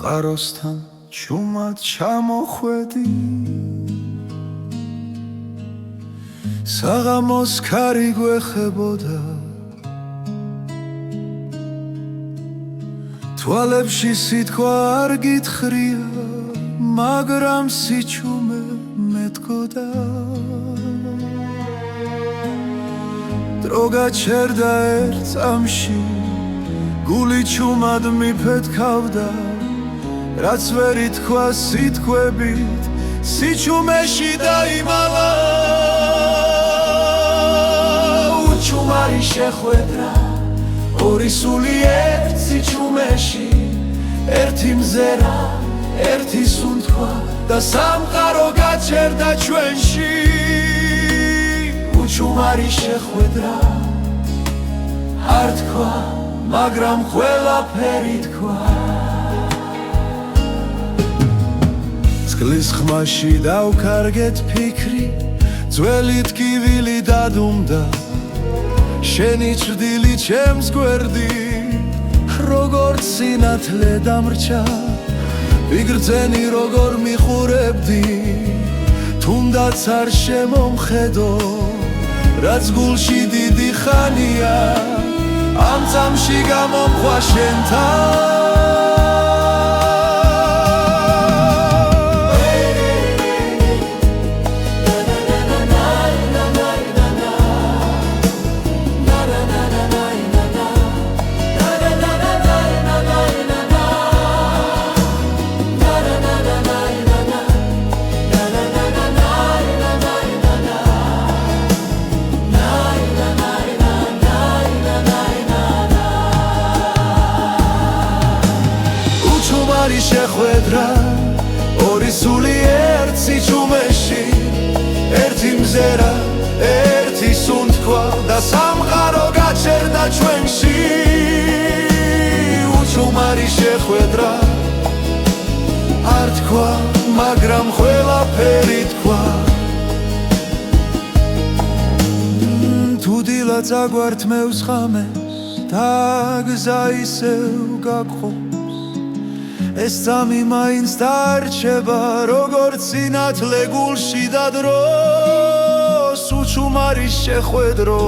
წყაროსთან ჩუმად ჩამოხვედი საღამოს ქარი გვეხებოდა თვალებში სიტყვა არ გითხრია მაგრამ სიჩუმე მეტყოდა დრო გაჩერდა ერთ წამში გული ჩუმად მიფეთქავდა რაც ვერ ითქვა სიტყვებით სიჩუმეში დაიმალა უჩუმარი შეხვედრა ორი სული ერთ სიჩუმეში ერთი მზერა ერთი სუნთქვა და სამყარო გაჩერდა ჩვენში უჩუმარი შეხვედრა არ თქვა მაგრამ ყველაფერი თქვა წყლის ხმაში დავკარგეთ ფიქრი ძველი ტკივილი დადუმდა შენი ჭრდილი ჩემს გვერდი როგორც სინათლე დამრჩა ვიგრძენი როგორ მიხურებდი თუნდაც არ შემომხედო რაც გულში დიდი ხანია ამ წამში გამომხვა შენთან შეხვედრა ორი სული ერთ სიჩუმეში ერთი მზერა ერთი სუნთქვა და სამყარო გაჩერდა ჩვენში უჩუმარი შეხვედრა არ თქვა მაგრამ ყველაფერი თქვა თუ დილა წაგვართმევს ხამეს და გზა ისევ გაგხობს ეს წამი მაინც დარჩება როგორც სინათლე გულში და დროს უჩუმარი შეხვედრო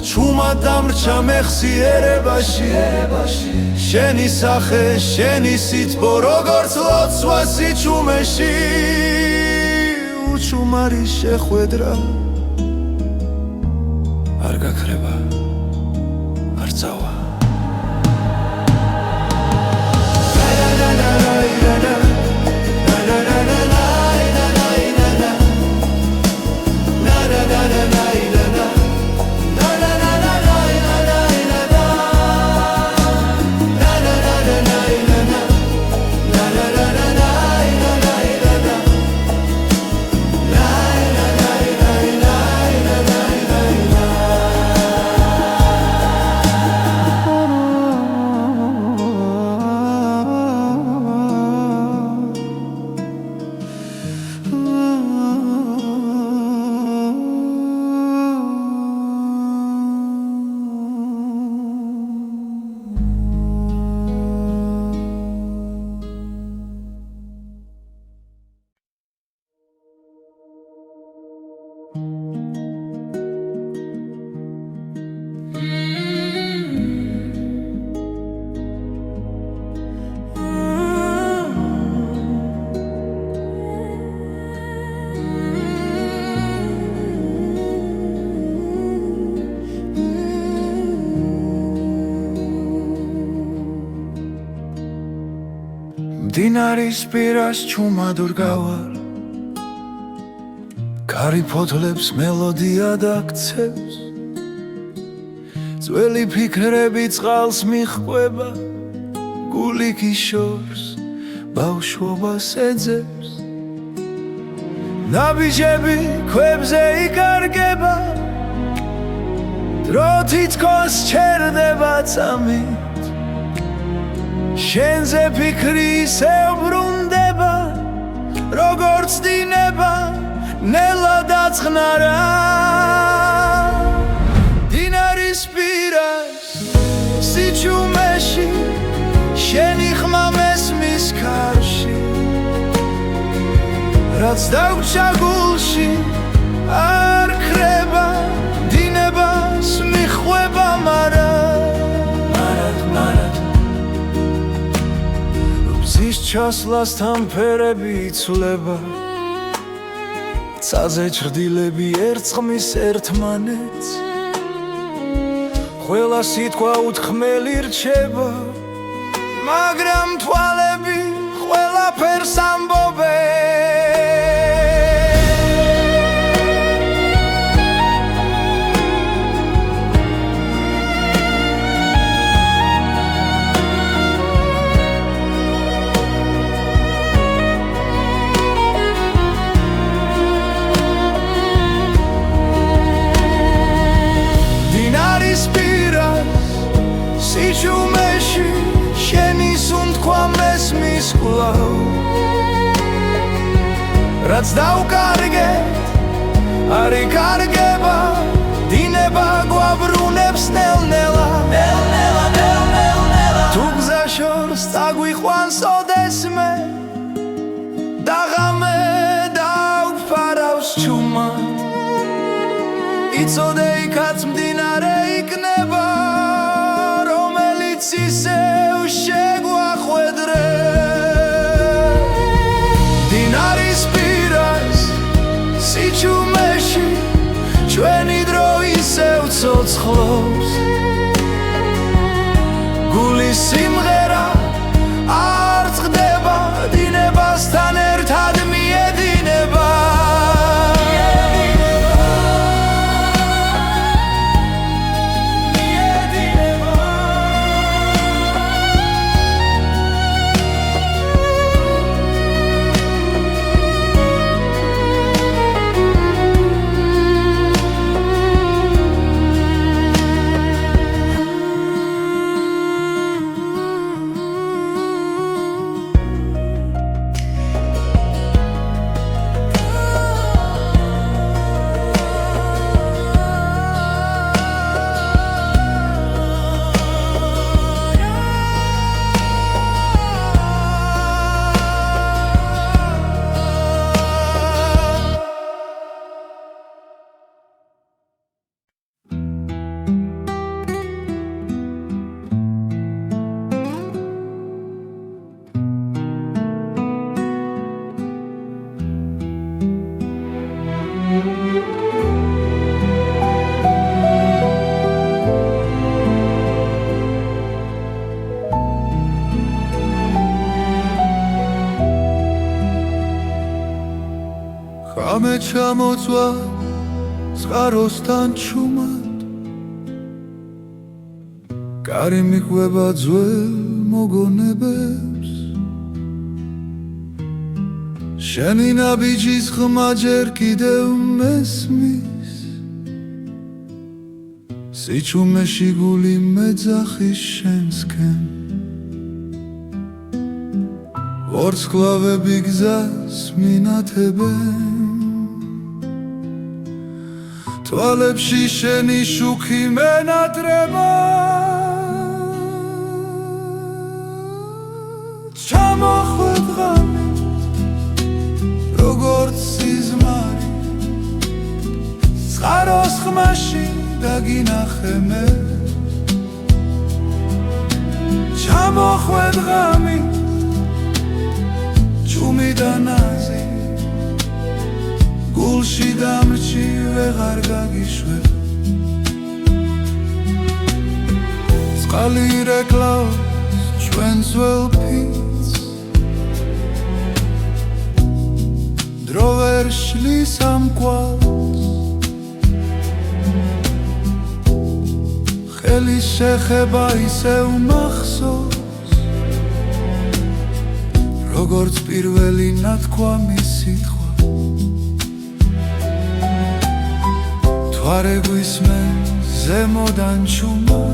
ჩუმად დამრჩა მეხსიერებაში შენი სახე შენი სითბო როგორც ლოცვა სიჩუმეში უჩუმარი შეხვედრა არ გაქრება არ წავა მდინარის პირას ჩუმად ვრგავარ კარი ფოთლებს მელოდია დაქცევს ძველი ფიქრები წყალს მიჰყვება გული გიშორს ბავშვობას ეძებს ნაბიჯები ქვებზე იკარგება დრო თითქოს ჩერდება წამით შენზე ფიქრი ისევ ბრუნდება როგორც დინება ნელა დაწყნარა დინარის პირას სიჩუმეში შენი ხმა მე რაც დაგვრჩა გულში არ ქრება დინებას მიხვება მარად ბზის ჩასვლასთან ფერები იცვლება ცაზე ჩრდილები ერწყმის ერთმანეთს ყველა სიტყვა უთქმელი რჩება მაგრამ თვალები ყველაფერს ამბობენ სიჩუმეში შენი სუნთქვა მესმის კვლავ რაც დავკარგეთ არ იკარგება დინება გვაბრუნებს ნელ-ნელა თუ გზა შორს წაგვიყვანს ოდესმე და ღამე დავფარავს ჩუმა იცოდე იქაც მდინარე იქნება ისევ შეგვახვედრე დინარის პირას სიჩუმეში ჩვენი დრო ისევ ცოცხლობს გულის სიმღერა არ წყდება დინებასთან ერთად მიედინება ხამე ჩამოწვა წყაროსთან ჩუმად კარი მიყვება ძველ მოგონებებს შენი ნაბიჯის ხმა ჯერ კიდევ მესმის სიჩუმეში გული მეძახის შენსკენ ვარსკვლავები გზას მინათებენ თვალებში შენი შუქი მენატრება ჩამოხვედ ღამე როგორც სიზმარი წყაროს ხმაში დაგინახე მე ჩამოხვედ ღამე ჩუმი და ნაზი გულში დამრჩი ვეღარ გაგიშვებ წყალი რეკლავს ჩვენ ძველ ფიცს დრო ვერ შლის ამ კვალს ხელი შეხება ისევ მახსოვს როგორც პირველი ნათქვამი სიტყვა თვარე გვისმენ ზემოდან ჩუმა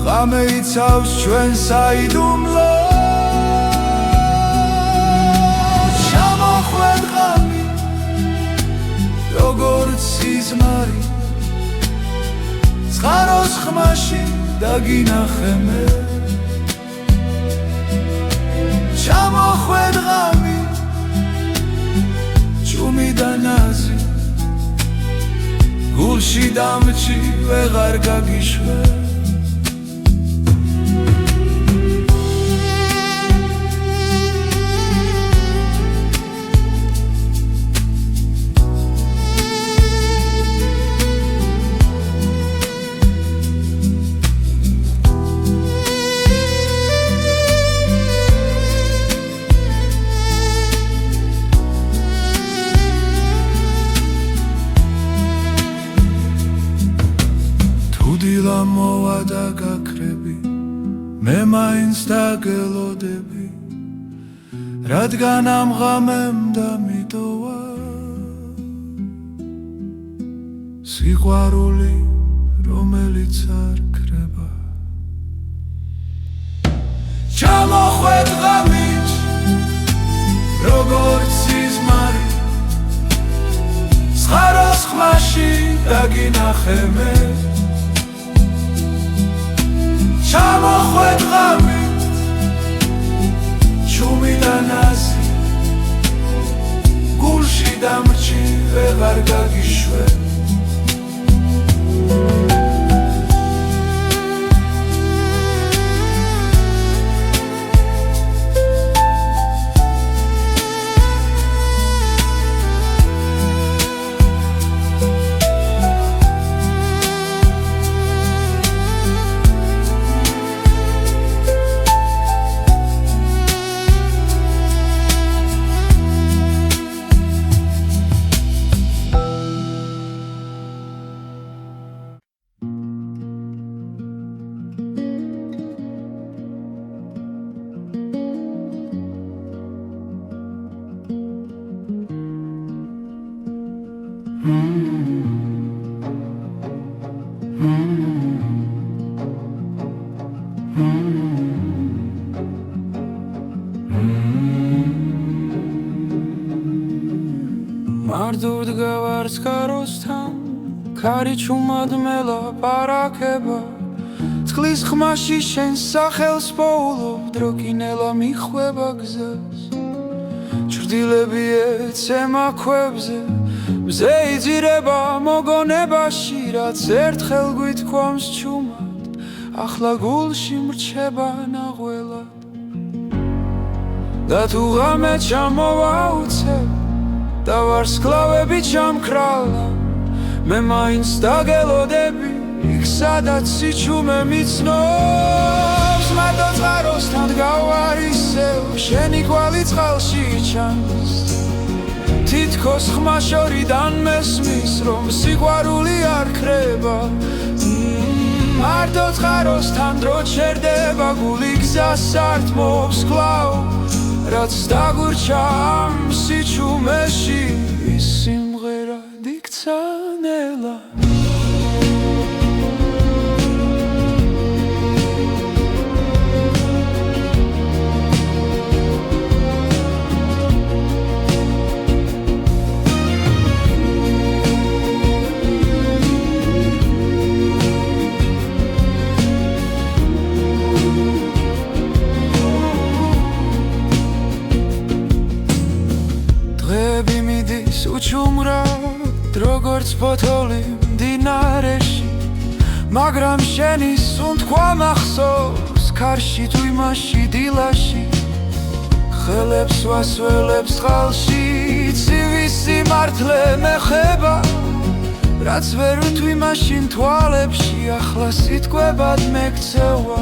ღამე იცავს ჩვენ საიდუმლოს ჩამოხვედ ღამე როგორც სიზმარი წყაროს ხმაში დაგინახე მე ჩამოხვედ დამჭი ვეღარ გაგიშვე დილა მოვა და გაქრები მე მაინც დაგელოდები რადგან ამ ღამემ დამიტოვა სიყვარული რომელიც არ ქრება ჩამოხვედ ღამით როგორც სიზმარი ცხაროს ხმაში დაგინახე მე ჩამოხვედ ღამით ჩუმი და ნაზი გულში დამჭი ვეღარ გაგიშვე მარტოდ გავარს კაროსთან ქარი ჩუმად მელაპარაკება წყლის ხმაში შენ სახელს პოულობ დროკინელა მიხვება გზას ჭრდილები ეცემა ქვებზე მზე იძირება მოგონებაში რაც ერთხელ გვითქვამს ჩუმად ახლა გულში მრჩება ნაღველად და თუ ღამე ჩამოვა უცებ და ვარსკვლავები ჩამქრალა მე მაინც დაგელოდები იქ სადაც სიჩუმე მიცნობს მარტო წყაროსთან დგავარ ისევ შენი კვალი წყალში ჩანს თითქოს ხმა შორიდან მესმის რომ სიყვარული არ ქრება მარტო წყაროსთან დრო ჩერდება გული გზას ართმობს კლავ რაც დაგურჩა ამ სიჩუმეში ის სიმღერა დიქცა ნელა უჩუმრად როგორც ფოთოლი მდინარეში მაგრამ შენი სუნთქვა მახსოვს ქარში თუ იმაში დილაში ხელებს ვასველებს წყალში ცივი სიმართლე მეხება რაც ვერ ვთვი მაშინ თვალებში ახლა სიტყვებად მეკცევა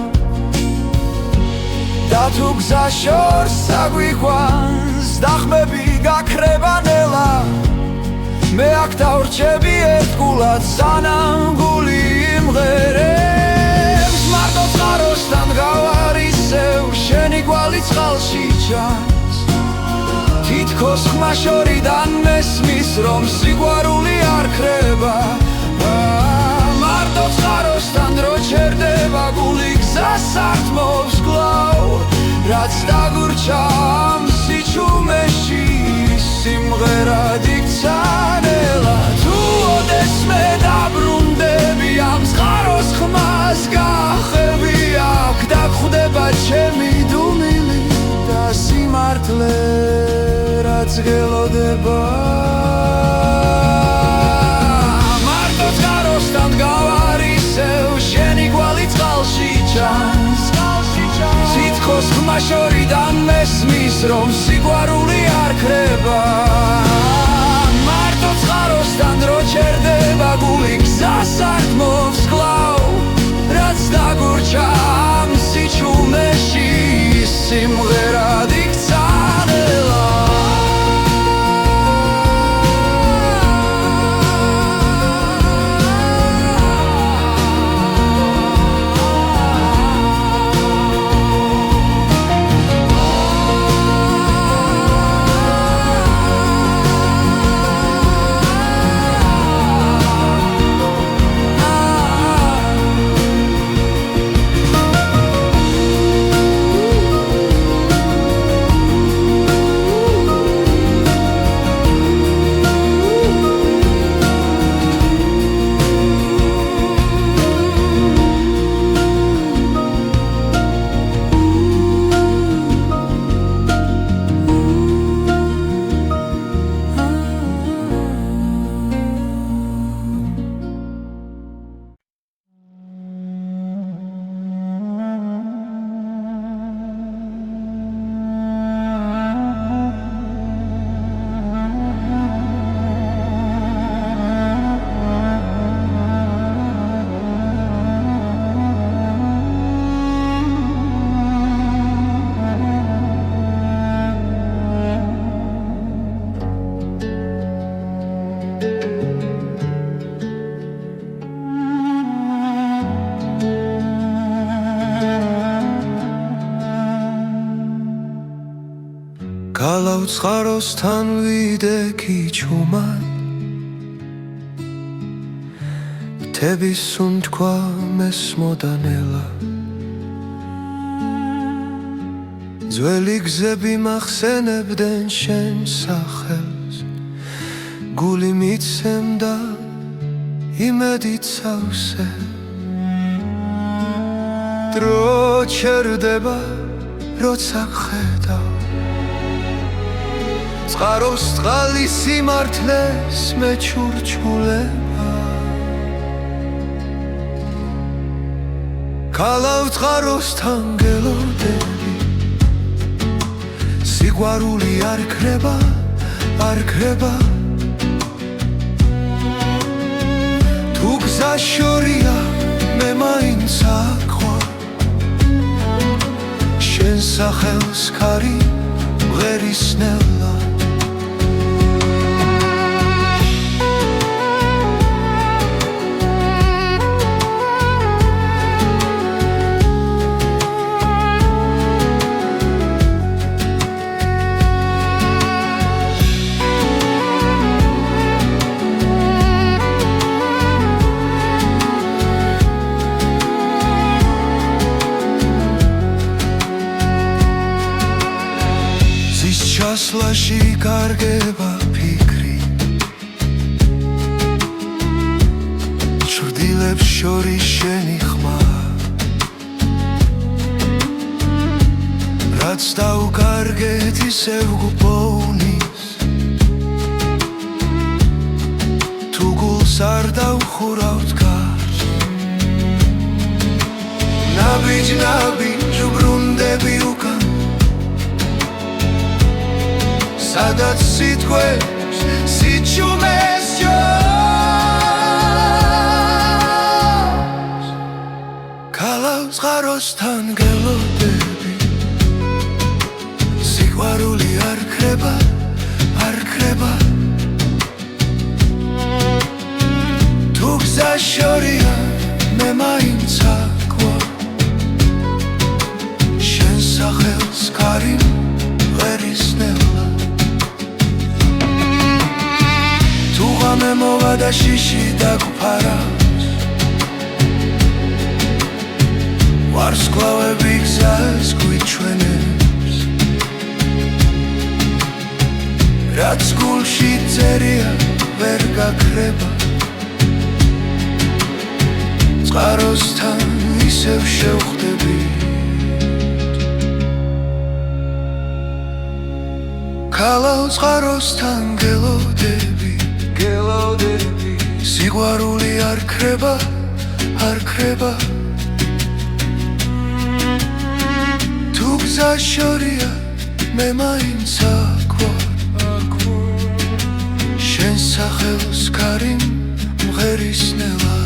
და თუ გზა შორს აგვიყვანს დახმები გაქრება ნელა მე აქ დავრჩები ერთგულად სანამ გული იმღერებს მარტო წყაროსთან გავარ ისევ შენი კვალი წყალში ჩანს თითქოს ხმა შორიდან მესმის რომ სიყვარული არ ქრება მარტო წყაროსთან დრო ჩერდება გული გზას ართმობს კლავ რაც დაგურჩა ამ სიჩუმეში სიმღერა დიქცა ნელა თუ ოდესმე დაბრუნდები ამ წყაროს ხმას გახები აქ დაგხვდება ჩემი დუმილი და სიმართლე რაც გელოდება მარტო წყაროს ხმაშორიდან მესმის რომ სიყვარული არ ქრება მარტო წყაროსთან რო ჩერდება გული გზას არ თმობს კვლავ რაც დაგურჩა ამ სიჩუმეში სიმღერად იქცა ნელა გალავცხაროსთან ვიდექი ჩუმად მთების სუნთქვა მესმოდა ნელა ძველი გზები მახსენებდნენ შენ სახელს გული მიცემდა იმედით სავსე დრო ჩერდება როცა ხედავ წყაროს წყალი სიმართლეს მეჩურჩულება გალავცხაროსთან გელოდები სიყვარული არ ქრება არ ქრება თუ გზა შორია მე მაინც აყვარ შენ სახელს ქარი მღერისნელა ჩასვლაში კარგება ფიქრი ჩრდილებს შორის შენი ხმა რაც დავკარგეთ ისევ გპოვნის თუ გულს არ დავხურავთ გარს ნაბიჯ ჟუბრუნდები უკან სადაც სიტყვებს სიჩუმეს ჯობს გალავცხაროსთან გელოდები სიყვარული არ ქრება არ ქრება თუ გზა შორია მე მაინც აკვარ შენ სახელს ქარი მღერისნელა მე მოვა და შიში დაგფარავს ვარსკვლავები გზას გვიჩვენებს რაც გულში წერია ვერ გაქრება წყაროსთან ისევ შევხვდები გალავცხაროსთან გელოდები სიყვარული არ ქრება არ ქრება თუ გზა შორია მე მაინც აქ ვარ შენ სახელს ქარი მღერისნელა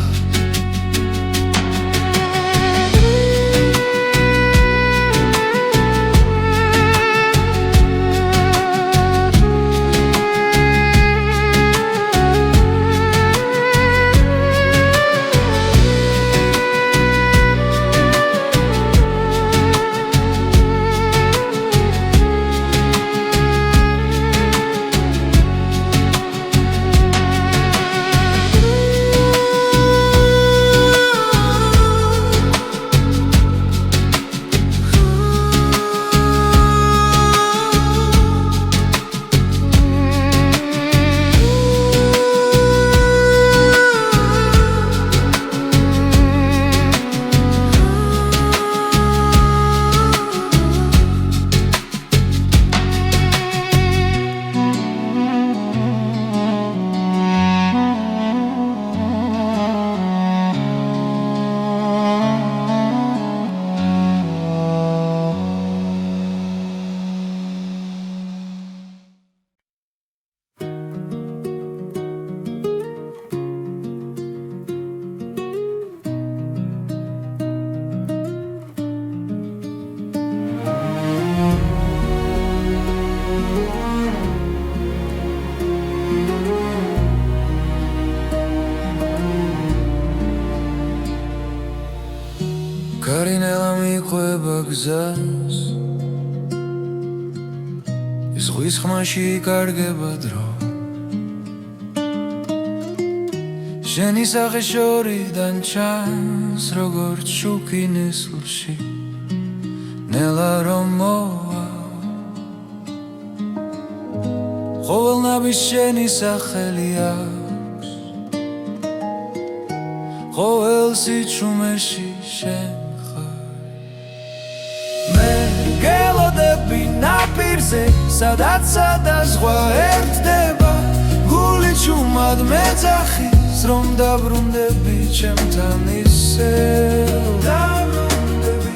გარინელა მიყვება გზას ის ზღვის ხმაში იკარგება დრო შენი სახე შორიდან ჩანს როგორც შუქი ნესლში ნელა რომ მოვა ყოველნაბის შენი სახელი აქვს ყოველ სიჩუმეში შენ გელოდები ნაპირზე სადაც სადაზღვა ერთდება გული ჩუმად მეძახის რომ დაბრუნდები ჩემთან ისევ დაბრუნდები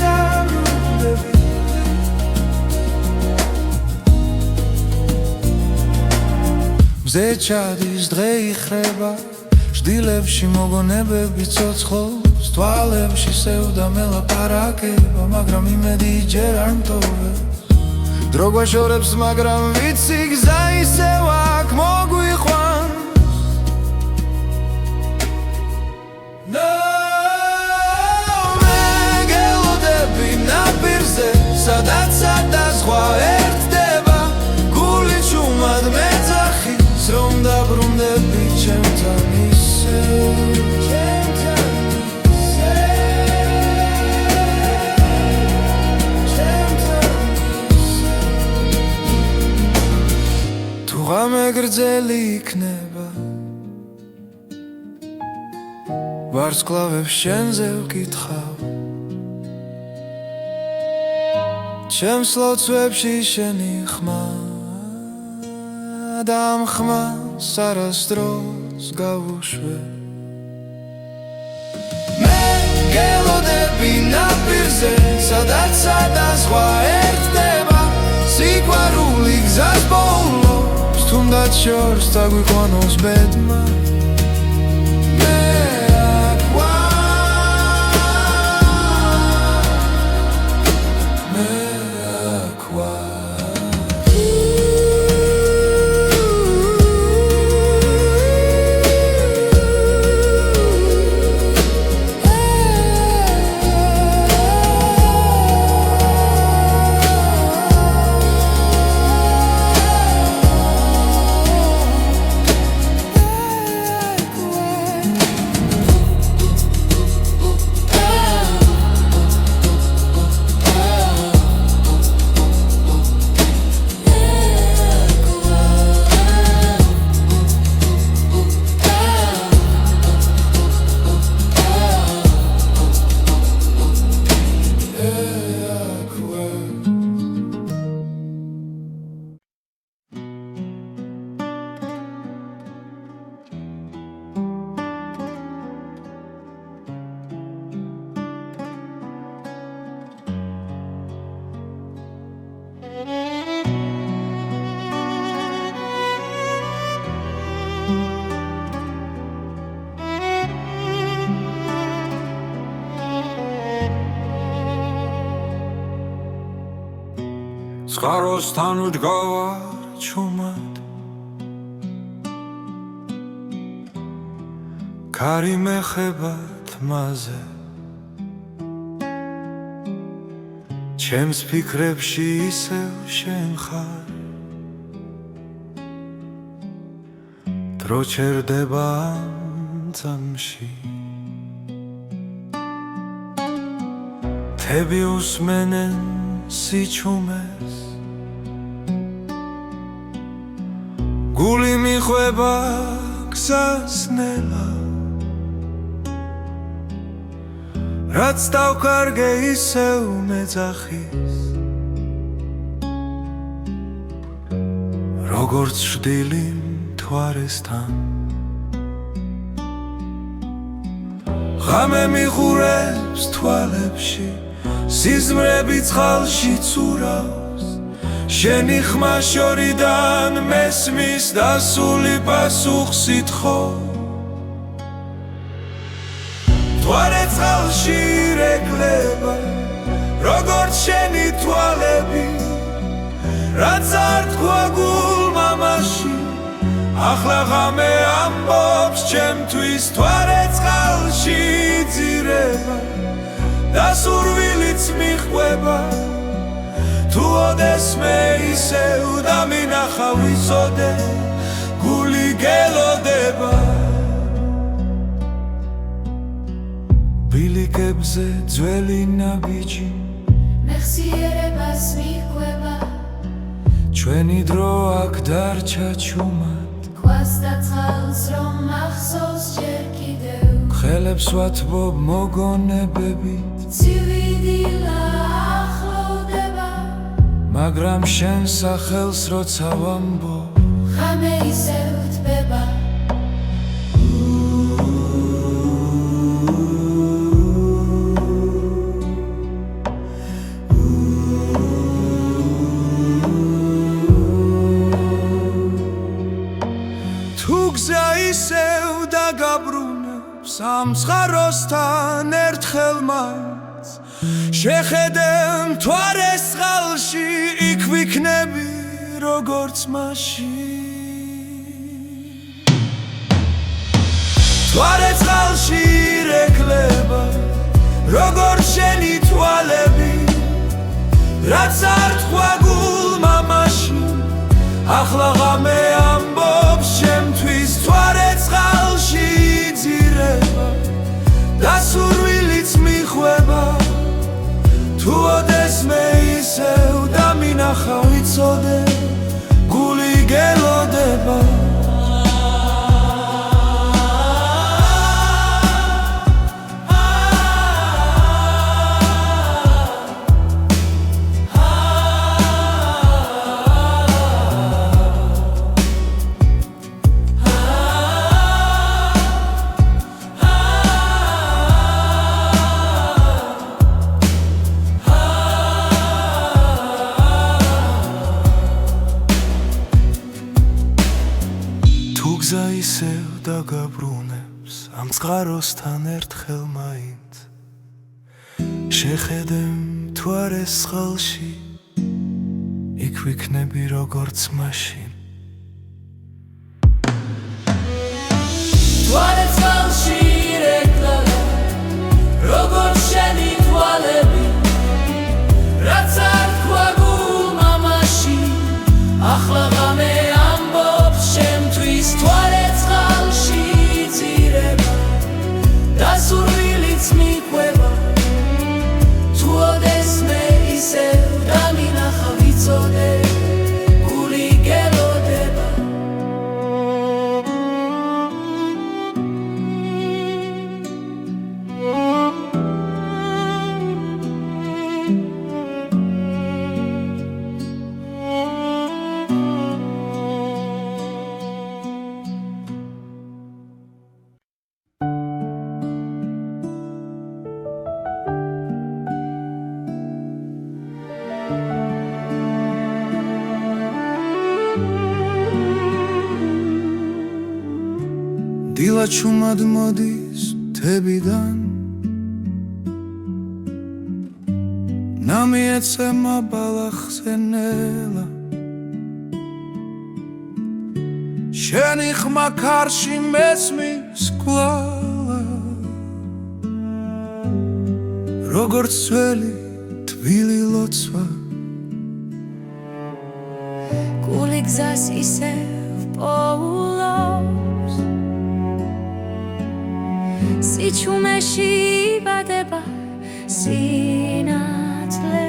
დაბრუნდები მზე ჩადის დღე იხრება ჭდილებში მოგონებები ცოცხლობს თვალებში სევდა მელაპარაკება მაგრამ იმედი ჯერ არ მტოვებს დრო გვაშორებს მაგრამ ვიცი გზა ისევ აქ მოგვიყვანს მე გელოდები ნაპირზე სადაც სადაზღვა ერთდება გული ჩუმად მეძახის რომ დაბრუნდები ჩემთან თუ ღამე გრძელი იქნება ვარსკვლავებს შენზე ვკითხავ ჩემს ლოცვებში შენი ხმა და ამ ხმას არასდროს გავუშვებ მე გელოდები ნაპირზე სადაც სადაზღვა ერთდება სიყვარული გზას ბოლოს თუნდაც შორს დაგვიყვანოს ბედმა მე აქ ვარ მე აქ ვარ წყაროსთან ვდგავარ ჩუმად ქარი მეხება თმაზე ჩემს ფიქრებში ისევ შენ ხარ დრო ჩერდება ამ წამში თები უსმენენ სიჩუმეს გული მიხვება გზას ნელა რაც დავკარგე ისევ მეძახის როგორც შვდილი მთვარესთან ღამე მიხურებს თვალებში სიზმრები წყალში ცურავს შენი ხმა შორიდან მესმის დასული პასუხს ითხოვ მთვარე წყალში რეკლება როგორც შენი თვალები რაც არ თქვა გულმა მაშინ ახლა ღამე ამბობს ჩემთვის მთვარე წყალში ძირება და სურვილიც მიხვება თუ ოდესმე ისევ დამინახა ვიცოდე გული გელოდება ბილიკებზე ძველი ნაბიჯი მეხსიერებას მიხვება ჩვენი დრო აქ დარჩა ჩუმად ქვას და წყალს რომ მახსოვს ჯერ კიდევ ხელებს ვათბობ მოგონებებით ცივი დილა ახლოვდება მაგრამ შენ სახელს როცა ვამბობ ღამე ისევ თბება თუ გზა ისევ დაგაბრუნებს ამ წყაროსთან ერთხელ მაინც შეხედე მთვარეს წყალში იქ ვიქნები როგორც მაშინ მთვარე წყალში რეკლება როგორც შენი თვალები რაც არ თქვა გულმა მაშინ ახლა ღამე ამბობს ჩემთვის მთვარე წყალში ძირება და სურვილიც მიხვება თუ ოდესმე ისევ დამინახა ვიცოდე გული გელოდება გზა ისევ დაგაბრუნებს ამ წყაროსთან ერთხელ მაინც შეხედე მთვარეს წყალში იქ ვიქნები როგორც მაშინ მთვარე წყალში რეკლება როგორც შენი თვალები რაც არ თქვა გულმა მაშინ ახლა ღამე ამბობს ჩემთვის მთვარე წყალში ძირება და სურვილიც მიყვება თუ ოდესმე ისევ დამინახა ვიცოდე გული გელოდება დილა ჩუმად მოდის მთებიდან სამიეცემა ბალახზე ნელა შენი ხმა ქარში მესმის კვლავა როგორც ძველი თბილი ლოცვა გული გზას ისევ პოულობს სიჩუმეში იბადება სინათლე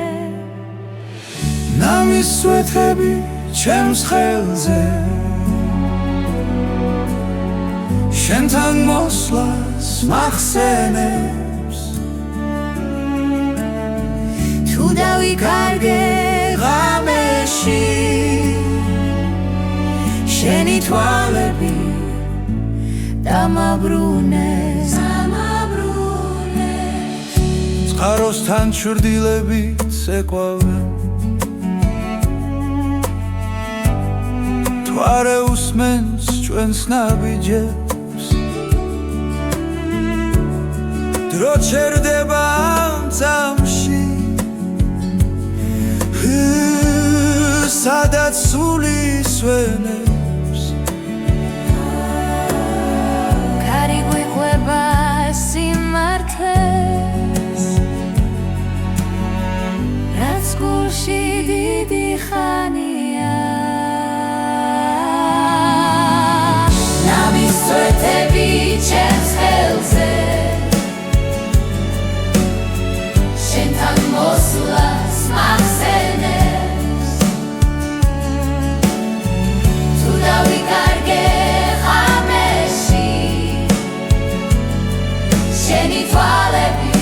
ნამის სვეთები ჩემს ხელზე შენთან მოსვლას მახსენებს თუ დავიკარგე ღამეში შენი თვალები დამაბრუნეს წყაროსთან ჩრდილებით ეკვავენ თუ არ უსმენს ჩვენს ნაბიჯებს დრო ჩერდება ამ წამში სადაც სული სვენებს ქარი გვიყვება სიმართლეს რაც გულში დიდი ხანია ნამის სვეთები ჩემს ხელზე შენთან მოსვლას მახსენებს თუ დავიკარგე ღამეში შენი თვალები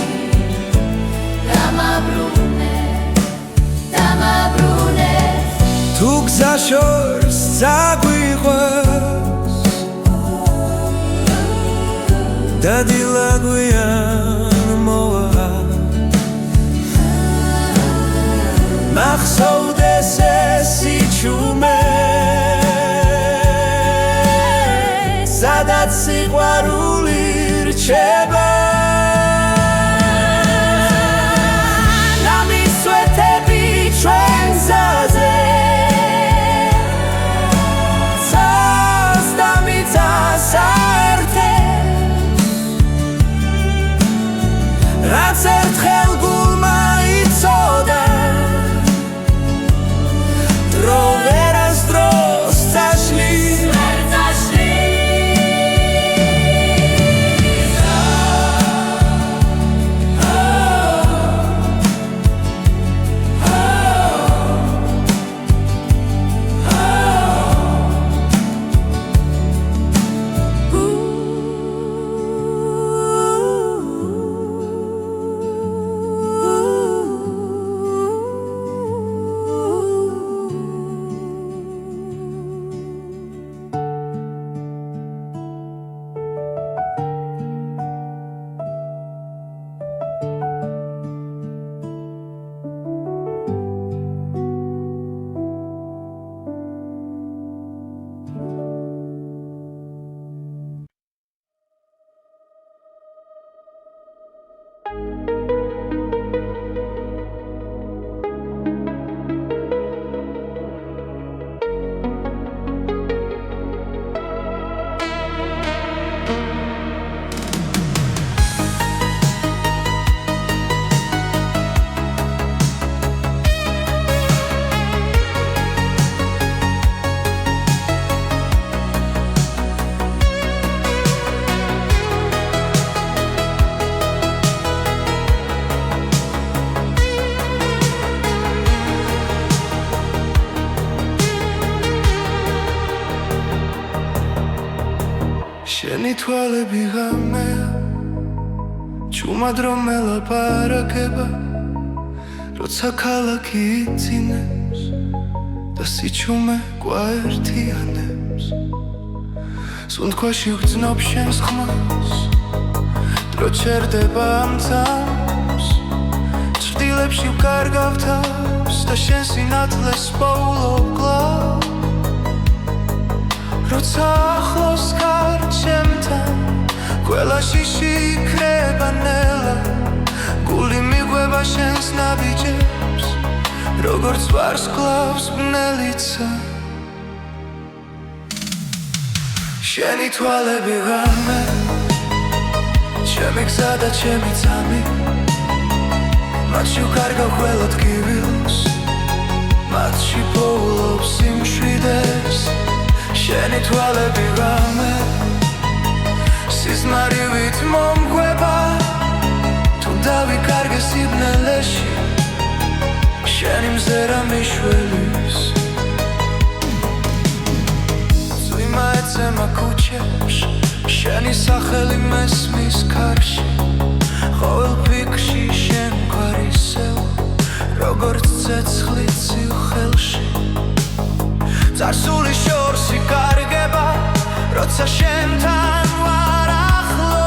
დამაბრუნეს თუ გზა შორს წაგვიყვანს და დილა გვიან მოვა მახსოვდეს ეს სიჩუმე სადაც სიყვარული რჩება ნამის სვეთები ჩვენ გზაზე ცას და მიწას აერთებს რაც ერთხელ გულმა იცოდა დრო ვერასდროს წაშლის შენი თვალები ღამეა ჩუმად რომ ელაპარაკება როცა ქალაქი იცინებს და სიჩუმე გვაერთიანებს სუნთქვაში ვგრძნობ შენს ხმას დრო ჩერდება ამ წამს ჭრდილებში ვკარგავ თავს და შენ სინათლეს პოულობ კლავ როცა ახლოს ხარ ჩემთან ყველა შიში იქნება ნელა გული მიგვება შენს ნაბიჯებს როგორც ვარსკვლავს ბნელიცა შენი თვალები ღამე ჩემი გზა და ჩემი ძამი მათში ვკარგავ ყველა ტკივილს მათში პოულობს სიმშვიდეს შენი თვალები ღამე სიზმარივით მომგვება თუ დავიკარგე სიბნელეში შენი მზერა მიშველის წვიმა ეცემა ქუჩებში შენი სახელი მესმის ქარში ყოველ ფიქრში შენ გვარისევ როგორც ცეცხლი ცივ ხელში წარსული შორსი კარგება როცა შენთან ვარ ახლო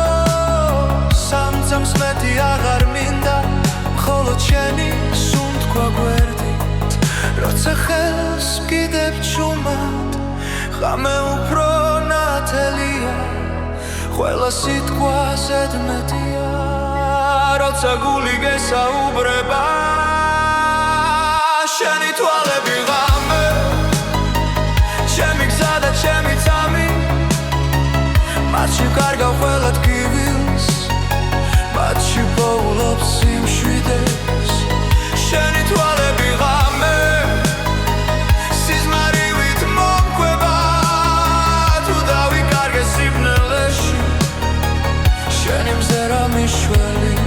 სამწამს მეტი აღარ მინდა მხოლოდ შენი სუნთქვა გვერდით როცა ხელს ვკიდებ ჩუმად ღამე უფრო ნათელია ყველა სიტყვა ზედმეტია როცა გული გესაუბრება შენი თვალები ღამე ჩემი გზა და ჩემი ძამი მათში ვკარგავ ყველა ტკივილს მათში პოულობს სიმშვიდეს შენი თვალები ღამე სიზმარივით მომკვება თუ დავიკარგე სიბნელეში შენი მზერა მიშველის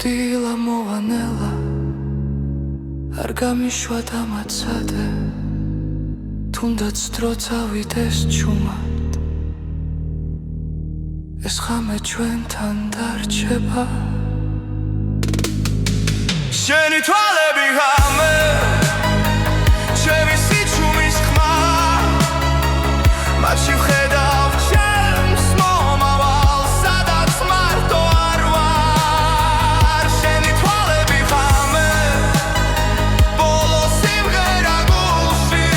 დილა მოვანელა არ გამიშვა დამაცადე თუნდაც დრო წავიდეს ჩუმად ეს ღამე ჩვენთან დარჩება შენი თვალები ღამე ჩემი სიჩუმის ხმა მათში ვხედავ ჩემს მომავალს სადაც მარტო არ ვარ შენი თვალები ღამე ბოლო სიმღერა გულში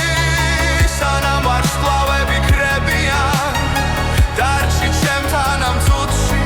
სანამ ვარსკვლავები ქრებიან დარჩი ჩემთან ამ წუთში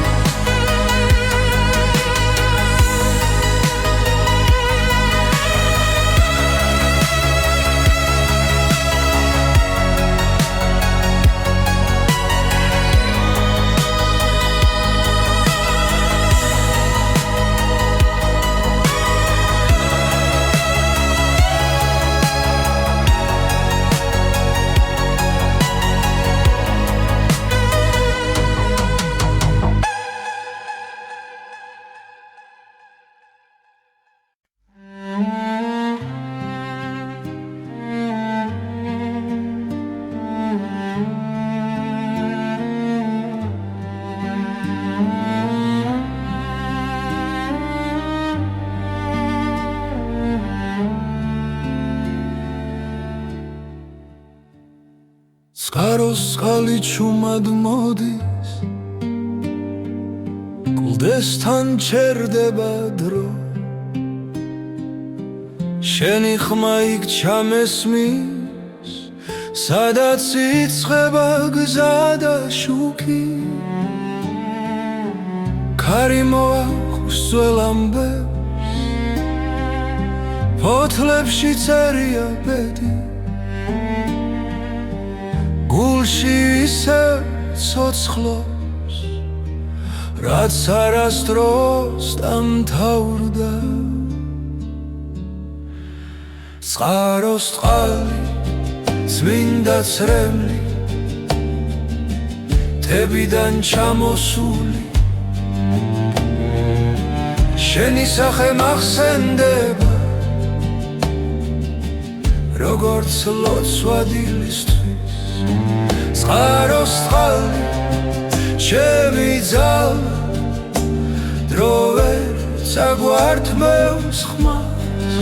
წყაროს წყალი ჩუმად მოდის გულდესთან ჩერდება დრო შენი ხმა იქ ჩამესმის სადაც იწყება გზა და შუქი ქარი მოახვის ძველ ამბებს ფოთლებში წერია ბედი გულში ისევ ცოცხლობს რაც არასდროს დამთავრდა წყაროს წყალი წმინდა ცრემლი თებიდან ჩამოსული შენი სახე მახსენდება როგორც ლოცვა დილისთვის წყაროს წყალი ჩემი ძალა დრო ვერ წაგვართმევს ხმას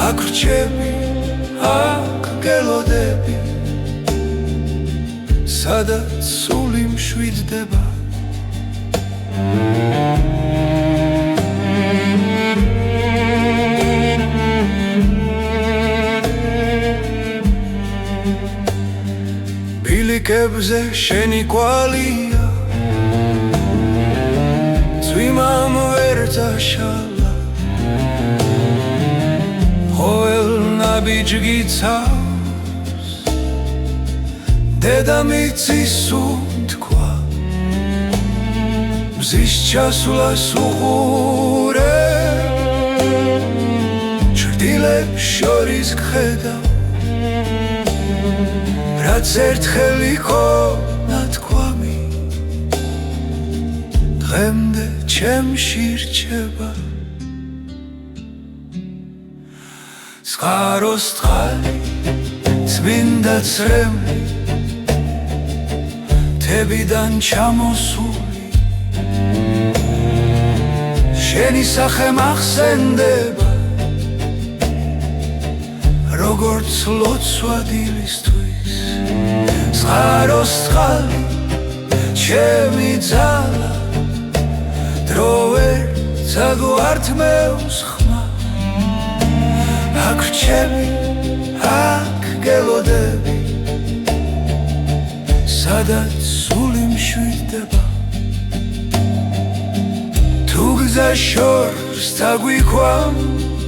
აქ რჩები, აქ გელოდები, სადაც სული მშვიდდება. ბილიკებზე შენი კვალია, წვიმამ ვერ წაშალა, ყოველ ნაბიჯი ცავს, დედამიწის უთქვა, მზის ჩასვლას უყურე, ჩრდილებს შორის გხედავ, რაც ერთხელ იყო ნათქვამი, დღემდე ჩემში რჩება. წყაროს წყალი, წმინდა წრემლი, მთებიდან ჩამოსული, შენი სახე მახსენდება, როგორც ლოცვა დილისთვის. წყაროს წყალი, ჩემი ძალა, დრო ვერ წაგვართმევს ხმა, აქ რჩები, აქ გელოდები, სადაც სული მშვიდდება. თუ გზა შორს დაგვიქვამს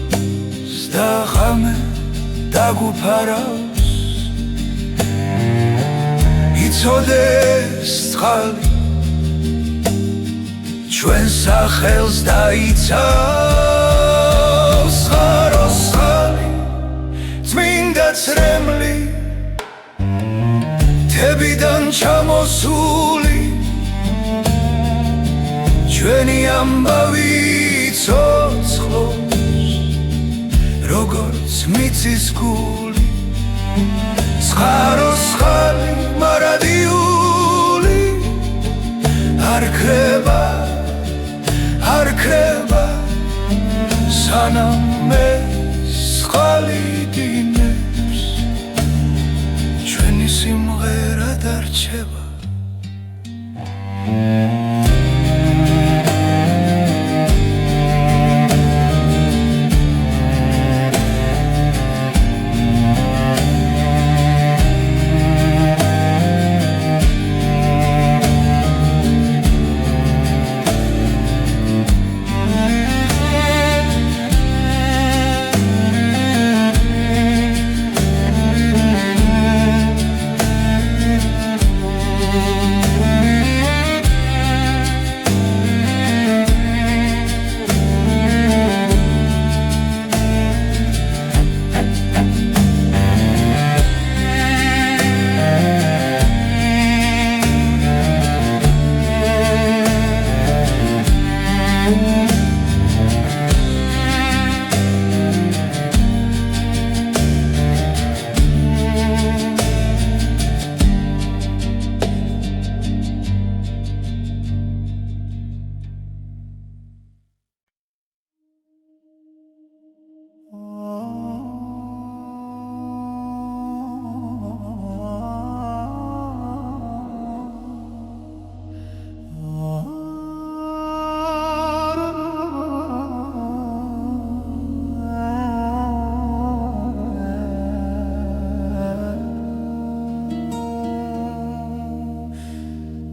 და ღამე დაგუფარავს, იცოდეს წყალი, ჩვენ სახელს დაიცავს. წყაროს წყალი, წმინდა წრემლი, მთებიდან ჩამოსული, ჩვენი ამბავი ცოცხლობს, როგორც მიწის გული. წყაროს წყალი მარადიული, არ ქრება, არ ქრება, სანამ მე წყალი დინებს, ჩვენი სიმღერა დარჩება.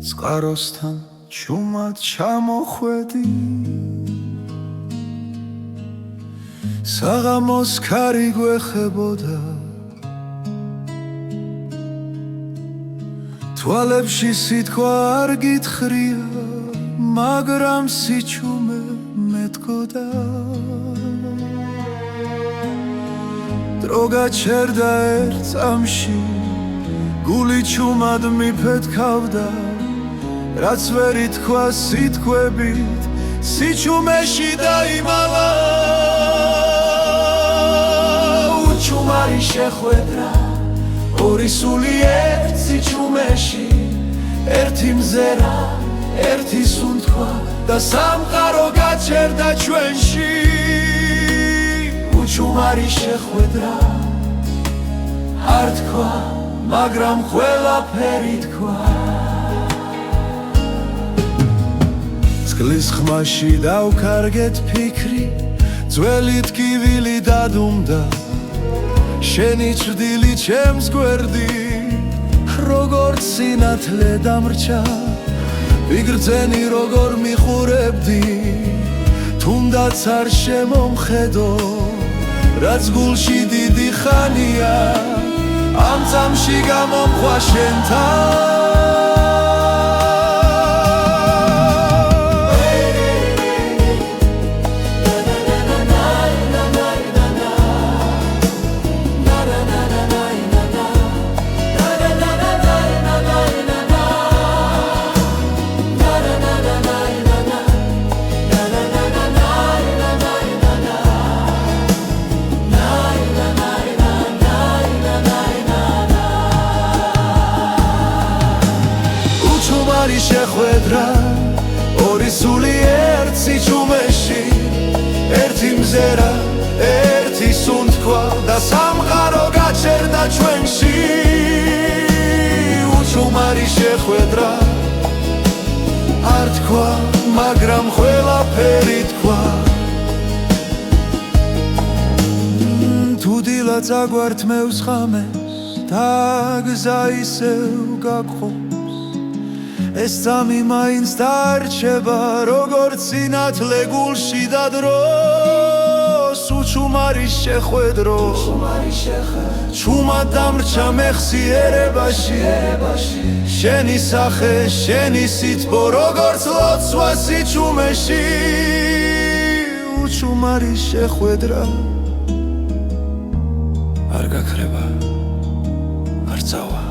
წყაროსთან ჩუმად ჩამოხვედი, საღამოს ქარი გვეხებოდა, თვალებში სიტყვა არ გითხრია, მაგრამ სიჩუმე მეტყოდა. დრო გაჩერდა ერთ წამში, გული ჩუმად მიფეთქავდა, რაც ვერ ითქვა სიტყვებით, სიჩუმეში დაიმალა. უჩუმარი შეხვედრა, ორი სული ერთ სიჩუმეში, ერთი მზერა, ერთი სუნთქვა და სამყარო გაჩერდა ჩვენში. უჩუმარი შეხვედრა არ თქვა, მაგრამ ყველაფერი თქვა. წყლის ხმაში დავკარგეთ ფიქრი, ძველი ტკივილი დადუმდა, შენი ჭრდილი ჩემს გვერდი, როგორც სინათლე დამრჩა. ვიგრძენი როგორ მიხურებდი, თუნდაც არ შემომხედო, რაც გულში დიდი ხანია, ამ წამში გამომხვა შენთან. შეხვედრა ორი სული ერთ სიჩუმეში, ერთი მზერა, ერთი სუნთქვა და სამყარო გაჩერდა ჩვენში. უჩუმარი შეხვედრა არ თქვა, მაგრამ ყველაფერი თქვა. თუ დილა წაგვართმევს ხამეს და გზა ისევ გაგხობს, ეს წამი მაინც დარჩება, როგორც სინათლე გულში და დროს. უჩუმარი შეხვედრო, ჩუმად დამრჩა მეხსიერებაში, შენი სახე, შენი სითბო, როგორც ლოცვა სიჩუმეში. უჩუმარი შეხვედრა არ გაქრება, არ წავა.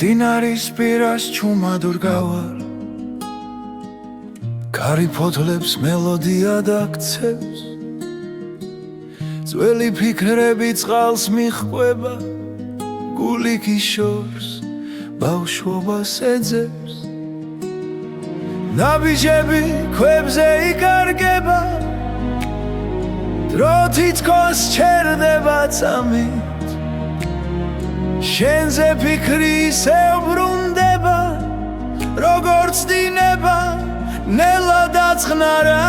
მდინარის პირას ჩუმადურ გავარ, კარი ფოთლებს მელოდია დაქცევს, ძველი ფიქრები წყალს მიჰყვება, გული გიშორს, ბავშვობას ეძებს. ნაბიჯები ქვებზე იკარგება, დრო თითქოს ჩერდება წამით, შენზე ფიქრი ისევ ბრუნდება, როგორც დინება, ნელა დაწყნარა.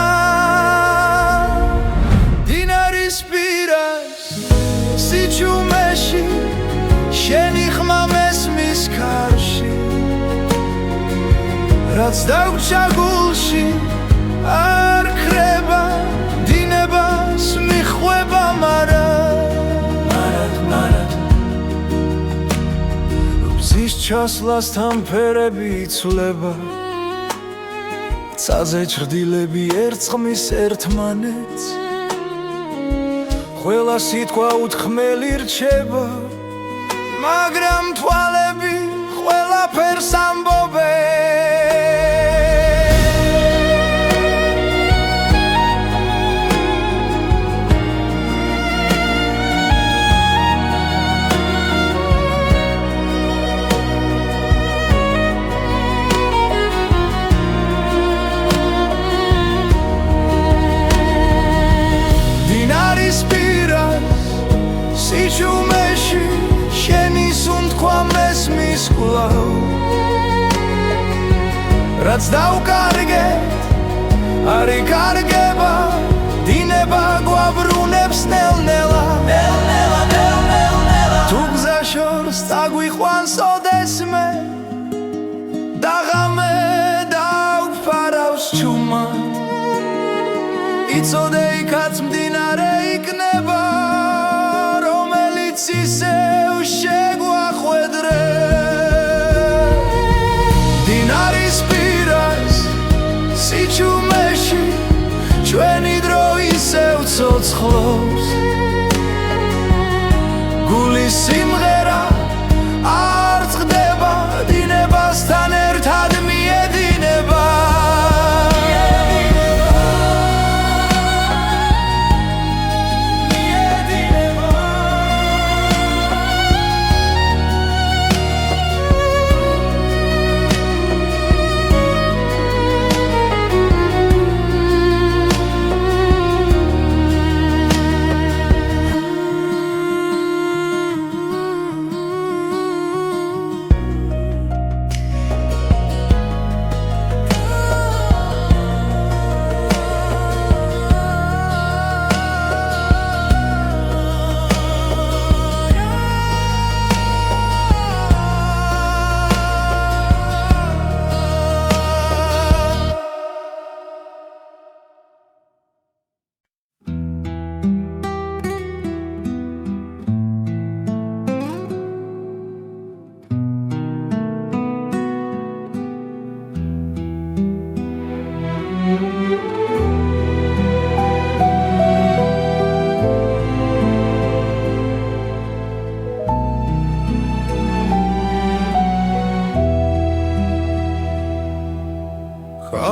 მდინარის პირას სიჩუმეში, შენი ხმა მესმის ქარში, რაც დაგვრჩა გულში არ ქრება, დინებას მიჰყვება მარად. მზის ჩასვლასთან ფერები იცვლება, ცაზე ჭრდილები ერწყმის ერთმანეთს, ყველა სიტყვა უთქმელი რჩება, მაგრამ თვალები ყველაფერს ამბობენ. რაც დავკარგეთ არ იკარგება დინება გვაბრუნებს ნელ-ნელა თუ გზა შორს წაგვიყვანს ოდესმე და ღამე დავფარავს ჩუმად იცოდე იქაც მდინარე იქნება რომელიც ისევ შეგვახვედრე მდინარის პირას სიჩუმეში ჩვენი დრო ისევ ცოცხლობს გულის სიმღერა არ წყდება დინებასთან ერთად მიედინება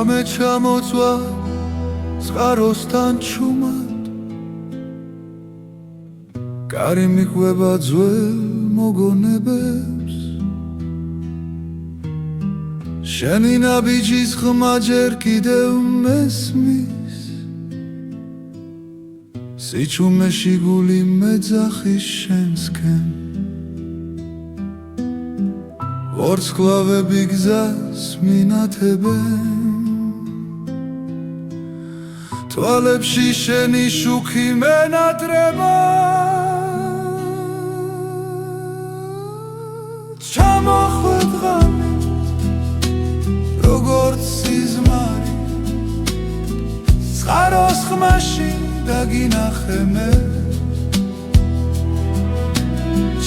ხამე ჩამოწვა წყაროსთან ჩუმად კარი მიყვება ძველ მოგონებებს შენი ნაბიჯის ხმა ჯერ კიდევ მესმის სიჩუმეში გული მეძახის შენსკენ ვარსკვლავები გზას მინათებენ თვალებში შენი შუქი მენატრება ჩამოხვედ ღამე როგორც სიზმარი წყაროს ხმაში დაგინახე მე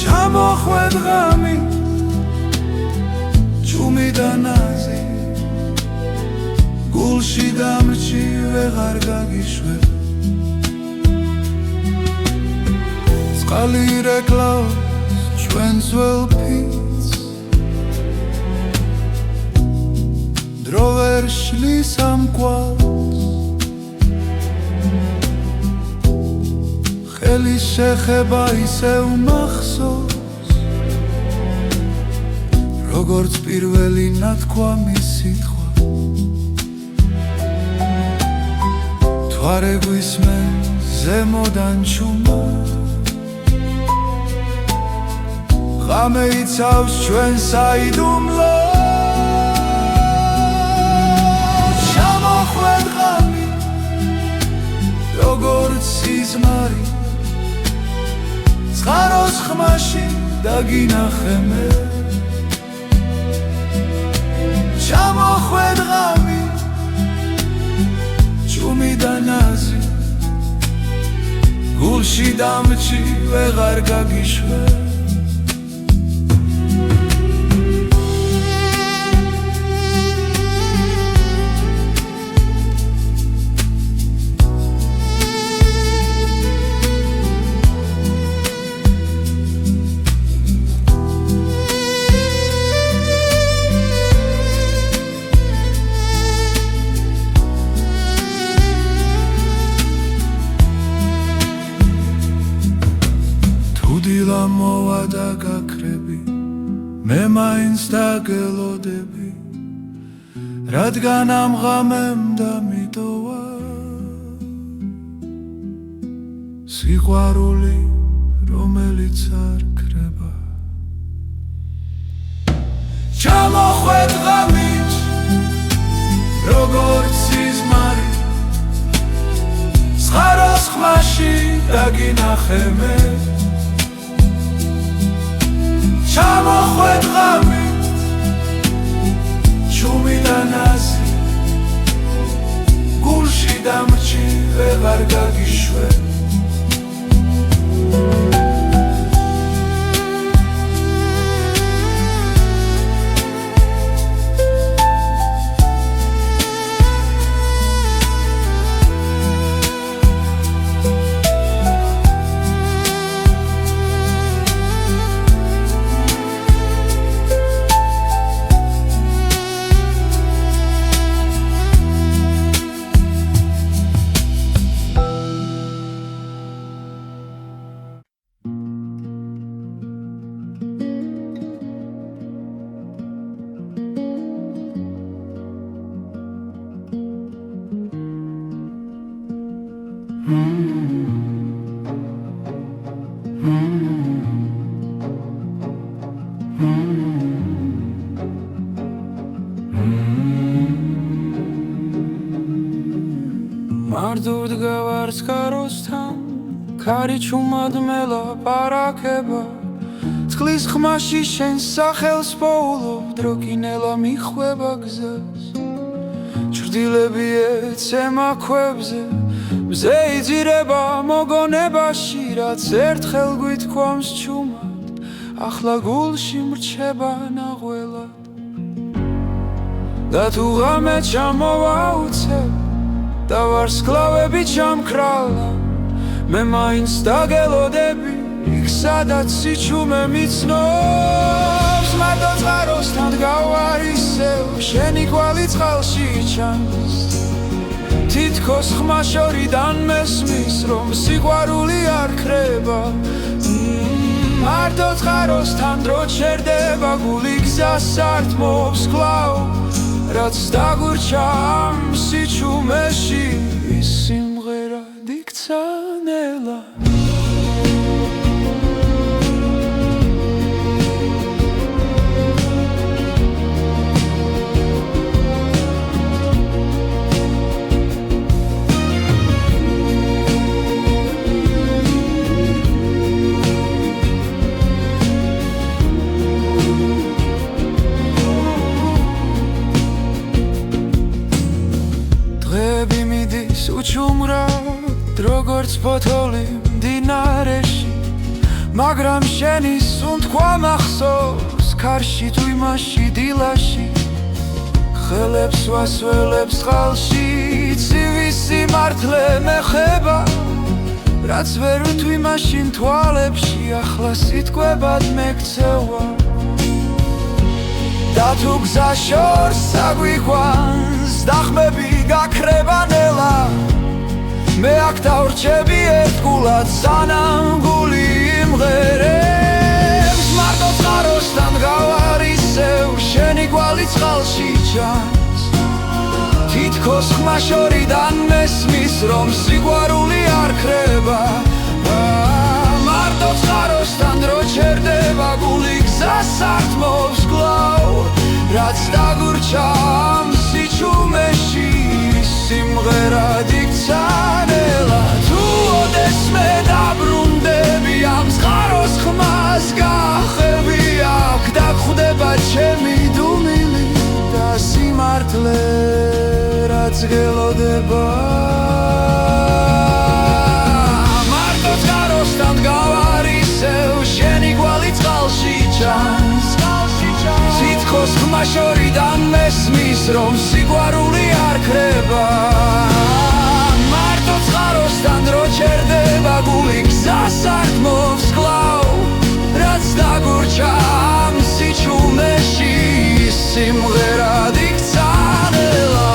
ჩამოხვედ ღამე ჩუმი და ნაზი გულში დამრჩი ვეღარ გაგიშვებ წყალი რეკლავს ჩვენ ძველ ფიცს დრო ვერ შლის ამ კვალს ხელი შეხება ისევ მახსოვს როგორც პირველი ნათქვამი სიტყვა თვარე გვისმენ ზემოდან ჩუმა ღამე იცავს ჩვენ საიდუმლოს ჩამოხვედ ღამე როგორც სიზმარი წყაროს ხმაში დაგინახე მე ჩამოხვედ ღამე ჩუმი და ნაზი გულში დამრჩი ვეღარ გაგიშვებ დილა მოვა და გაქრები მე მაინც დაგელოდები რადგან ამ ღამემ დამიტოვა სიყვარული რომელიც არ ქრება ჩამოხვედ ღამით მაში დაგინახე მე ჩამოხვედ ღამი ჩუმი და ნაზი გულში დამრჩი ვეღარ გაგიშვე მარტოდ გავარს კაროსთან ქარი ჩუმად მელაპარაკება წყლის ხმაში შენ სახელს პოულობ დროკინელა მიხვება გზას ჭრდილები ეცემა ქვებზე მზე იძირება მოგონებაში რაც ერთხელ გვითქვამს ჩუმად ახლა გულში მრჩება ნაღველად და თუ ღამე ჩამოვაუცებ და ვარსკვლავები ჩამქრალა მე მაინც დაგელოდები იქ სადაც სიჩუმე მიცნობს მარტო წყაროსთან დგავარ ისევ შენი კვალი წყალში ჩანს თითქოს ხმა შორიდან მესმის რომ სიყვარული არ ქრება მარტო წყაროსთან დრო ჩერდება გული გზას ართმობს კვლავ რაც დაგურჩა ამ სიჩუმეში ის სიმღერა დიქცა ნელა უჩუმრად როგორც ფოთოლი მდინარეში მაგრამ შენი სუნთქვა მახსოვს ქარში თუ იმაში დილაში ხელებს ვასველებს წყალში ცივი სიმართლე მეხება რაც ვერ ვთვი მაშინ თვალებში ახლა სიტყვებად მეკცევა და თუ გზა შორს აგვიყვანს დახმები გაქრება ნელა მე აქ დავრჩები ერთგულად სანამ გული იმღერებს მარტო წყაროსთან გავარ ისევ შენი კვალი წყალში ჩანს თითქოს ხმა შორიდან მესმის რომ სიყვარული არ ქრება მარტო წყაროსთან დრო ჩერდება გული გზას ართმობს კვლავ რაც დაგურჩა ამ სიჩუმეში სიმღერა დიქცა ნელა თუ ოდესმე დაბრუნდები ამ წყაროს ხმას გახები აქ დაგხვდება ჩემი დუმილი და სიმართლე რაც გელოდება მარტო წყაროსთან დგავარ ისევ შენი კვალი წყალში ჩანს თითქოს ხმა შორიდან მესმის რომ სიყვარული არ ქრება მარტო წყაროსთან დრო ჩერდება გული გზას ართმობს კვლავ რაც დაგურჩა ამ სიჩუმეში სიმღერა დიქცა ნელა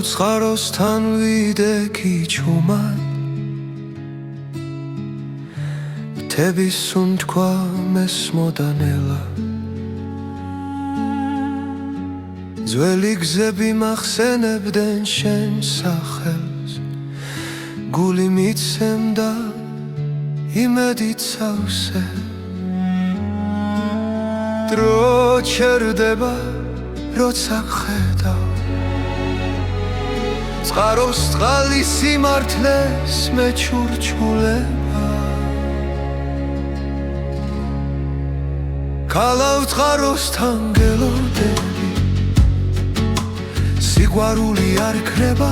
წყაროსთან ვიდექი ჩუმად მთების სუნთქვა მესმოდანელა ძველი გზები მახსენებდნენ შენ სახელს გული მიცემდა იმედით სავსე დრო ჩერდება როცა ხედავ წყაროს წყალი სიმართლეს მეჩურჩულება ქალავ წყაროსთან გელოდები სიყვარული არ ქრება